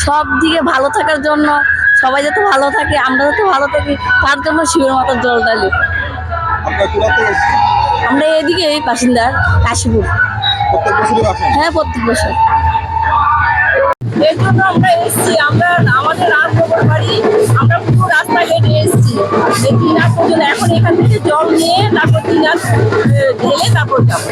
সব দিকে ভালো থাকার জন্য, সবাই যাতে ভালো থাকে, আমরা যাতে ভালো থাকি, তার জন্য শিবের মাথার জল ঢালি। আমরা এদিকে এই বাসিন্দার কাশীপুর। হ্যাঁ, প্রত্যেক বছর। এর জন্য আমরা এসেছি, আমাদের রামনগর বাড়ি, আমরা পুরো রাস্তায় হেঁটে এসেছি এই 3 রাত পর্যন্ত। এখন এখান থেকে জল নিয়ে তারপর 3 রাত ঢেলে তারপর যাবো।